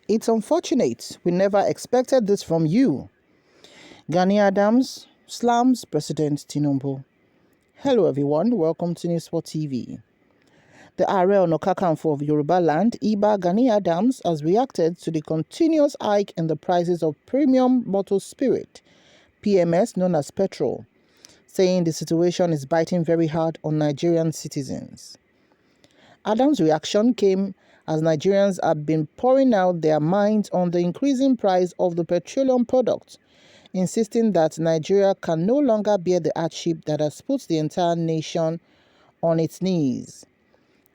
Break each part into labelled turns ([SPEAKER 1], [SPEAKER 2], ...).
[SPEAKER 1] It's unfortunate. We never expected this from you. Gani Adams slams President Tinubu. Hello everyone, welcome to Newsport TV. The Ààrẹ Ọ̀nà Kakanfò of Yoruba land, Iba Gani Adams, has reacted to the continuous hike in the prices of premium motor spirit, PMS known as petrol, saying the situation is biting very hard on Nigerian citizens. Adams' reaction came as Nigerians have been pouring out their minds on the increasing price of the petroleum product, insisting that Nigeria can no longer bear the hardship that has put the entire nation on its knees.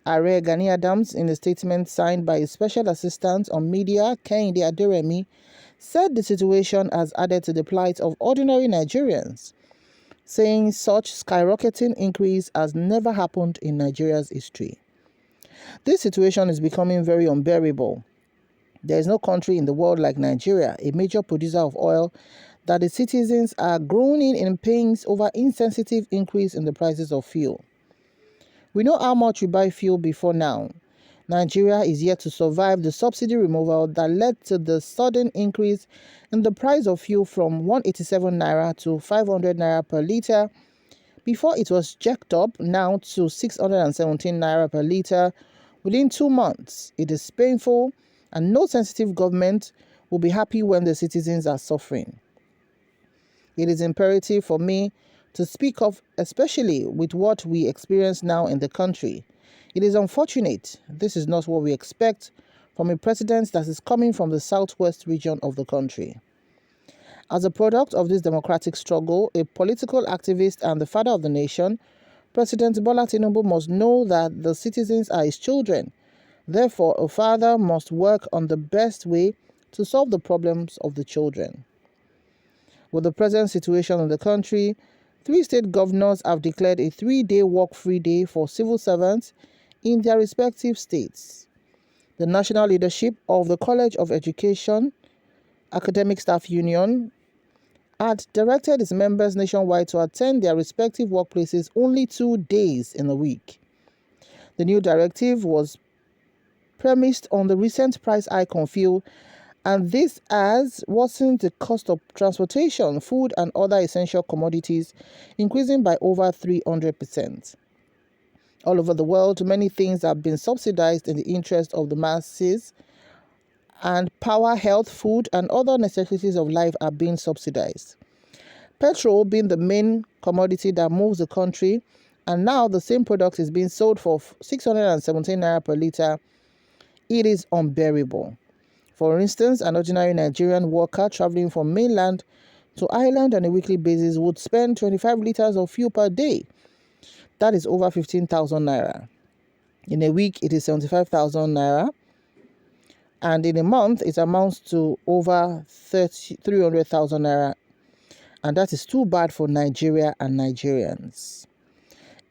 [SPEAKER 1] Ààrẹ Gani Adams, in a statement signed by his special assistant on media, Kehinde Aderemi, said the situation has added to the plight of ordinary Nigerians, saying such skyrocketing increase has never happened in Nigeria's history. This situation is becoming very unbearable. There is no country in the world like Nigeria, a major producer of oil, that the citizens are groaning in pains over insensitive increase in the prices of fuel. We know how much we buy fuel before now. Nigeria is yet to survive the subsidy removal that led to the sudden increase in the price of fuel from 187 naira to 500 naira per litre, before it was jacked up now to 617 naira per litre within 2 months. It is painful, and no sensitive government will be happy when the citizens are suffering. It is imperative for me to speak of, especially with what we experience now in the country. It is unfortunate. This is not what we expect from a president that is coming from the southwest region of the country. As a product of this democratic struggle, a political activist and the father of the nation, President Bola Tinubu must know that the citizens are his children. Therefore, a father must work on the best way to solve the problems of the children. With the present situation in the country, 3 state governors have declared a 3-day work-free day for civil servants in their respective states. The national leadership of the College of Education Academic Staff Union had directed its members nationwide to attend their respective workplaces only 2 days in a week. The new directive was premised on the recent price hike on fuel, and this has worsened the cost of transportation, food, and other essential commodities, increasing by over 300%. All over the world, many things have been subsidized in the interest of the masses, and power, health, food, and other necessities of life are being subsidized. Petrol being the main commodity that moves the country, and now the same product is being sold for 617 naira per litre, it is unbearable. For instance, an ordinary Nigerian worker traveling from mainland to island on a weekly basis would spend 25 litres of fuel per day. That is over 15,000 naira. In a week, it is 75,000 naira. And in a month, it amounts to over 300,000 naira. And that is too bad for Nigeria and Nigerians.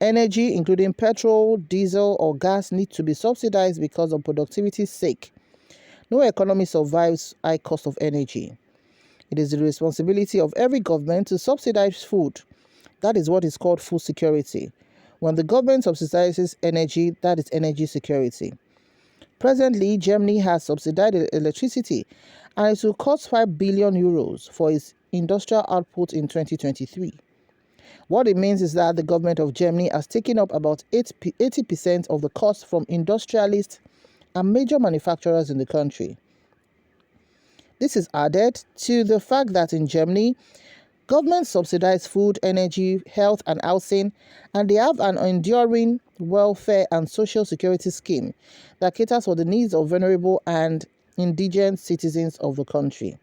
[SPEAKER 1] Energy, including petrol, diesel, or gas, needs to be subsidized because of productivity's sake. No economy survives high cost of energy. It is the responsibility of every government to subsidize food. That is what is called food security. When the government subsidizes energy, that is energy security. Presently, Germany has subsidized electricity, and it will cost 5 billion euros for its industrial output in 2023. What it means is that the government of Germany has taken up about 80% of the cost from industrialists and major manufacturers in the country. This is added to the fact that in Germany, governments subsidize food, energy, health, and housing, and they have an enduring welfare and social security scheme that caters for the needs of vulnerable and indigent citizens of the country.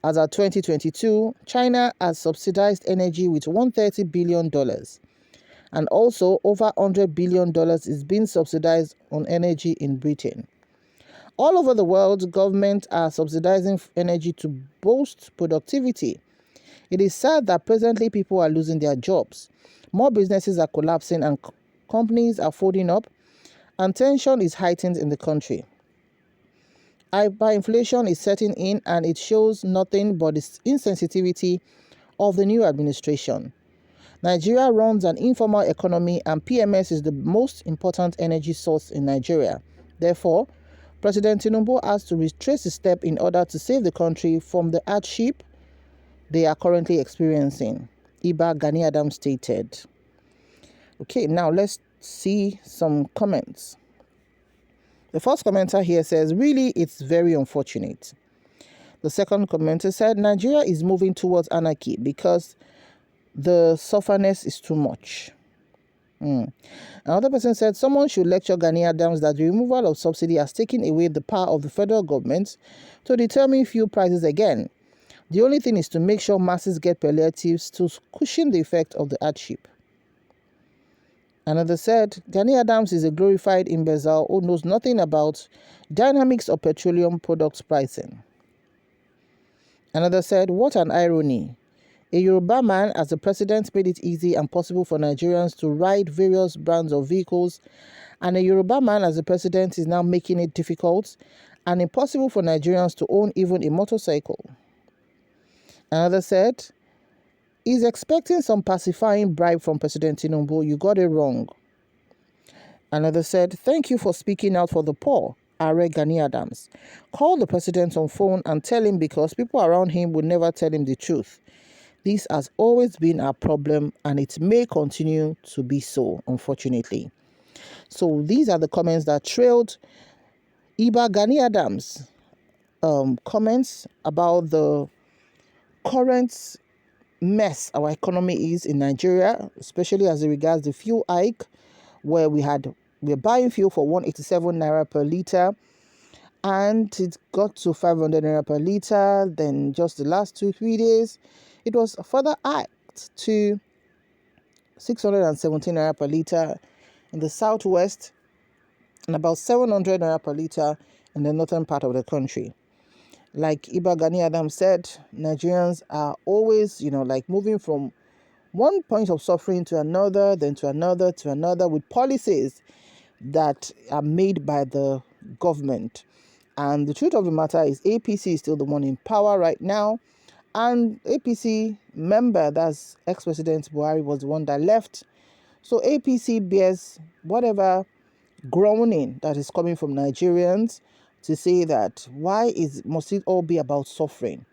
[SPEAKER 1] As of 2022, China has subsidized energy with $130 billion, and also over $100 billion is being subsidized on energy in Britain. All over the world, governments are subsidizing energy to boost productivity. It is sad that presently people are losing their jobs. More businesses are collapsing and companies are folding up, and tension is heightened in the country. Hyperinflation is setting in, and it shows nothing but the insensitivity of the new administration. Nigeria runs an informal economy, and PMS is the most important energy source in Nigeria. Therefore, President Tinubu has to retrace his step in order to save the country from the hardship they are currently experiencing, Gani Adams stated. Okay, now let's see some comments. The first commenter here says, really, it's very unfortunate. The second commenter said, Nigeria is moving towards anarchy because the sufferness is too much. Another person said, someone should lecture Gani Adams that the removal of subsidy has taken away the power of the federal government to determine fuel prices again. The only thing is to make sure masses get palliatives to cushion the effect of the hardship. Another said, Gani Adams is a glorified imbecile who knows nothing about dynamics of petroleum products pricing. Another said, what an irony. A Yoruba man as the president made it easy and possible for Nigerians to ride various brands of vehicles, and a Yoruba man as the president is now making it difficult and impossible for Nigerians to own even a motorcycle. Another said, he's expecting some pacifying bribe from President Tinubu. You got it wrong. Another said, thank you for speaking out for the poor, Gani Adams. Call the president on phone and tell him because people around him would never tell him the truth. This has always been our problem and it may continue to be so, unfortunately. So these are the comments that trailed Gani Adams' comments about the current mess our economy is in Nigeria, especially as it regards the fuel hike, where we're buying fuel for 187 naira per liter, and it got to 500 naira per liter. Then just the last 2-3 days, it was further hiked to 617 naira per liter in the southwest and about 700 naira per liter in the northern part of the country. Like Gani Adams said, Nigerians are always, moving from one point of suffering to another, then to another with policies that are made by the government. And the truth of the matter is APC is still the one in power right now. And APC member, that's ex-President Buhari, was the one that left. So APC bears whatever groaning that is coming from Nigerians to say that must it all be about suffering?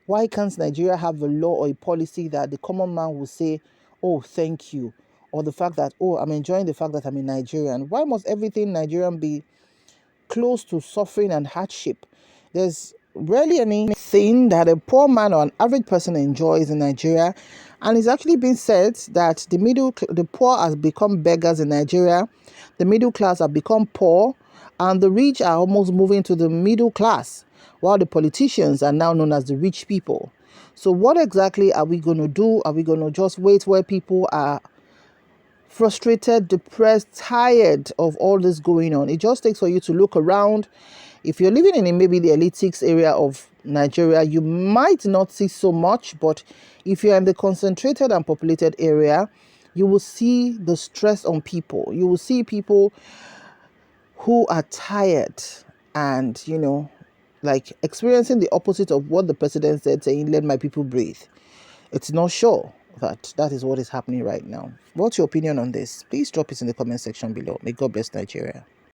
[SPEAKER 1] Why can't Nigeria have a law or a policy that the common man will say, oh, thank you? Or the fact that, oh, I'm enjoying the fact that I'm a Nigerian. Why must everything Nigerian be close to suffering and hardship? There's rarely anything that a poor man or an average person enjoys in Nigeria. And it's actually been said that the poor has become beggars in Nigeria. The middle class have become poor. And the rich are almost moving to the middle class, while the politicians are now known as the rich people. So what exactly are we going to do? Are we going to just wait where people are frustrated, depressed, tired of all this going on? It just takes for you to look around. If you're living in maybe the elite 6 area of Nigeria, you might not see so much. But if you're in the concentrated and populated area, you will see the stress on people. You will see people who are tired and, experiencing the opposite of what the president said, saying, let my people breathe. It's not sure that is what is happening right now. What's your opinion on this? Please drop it in the comment section below. May God bless Nigeria.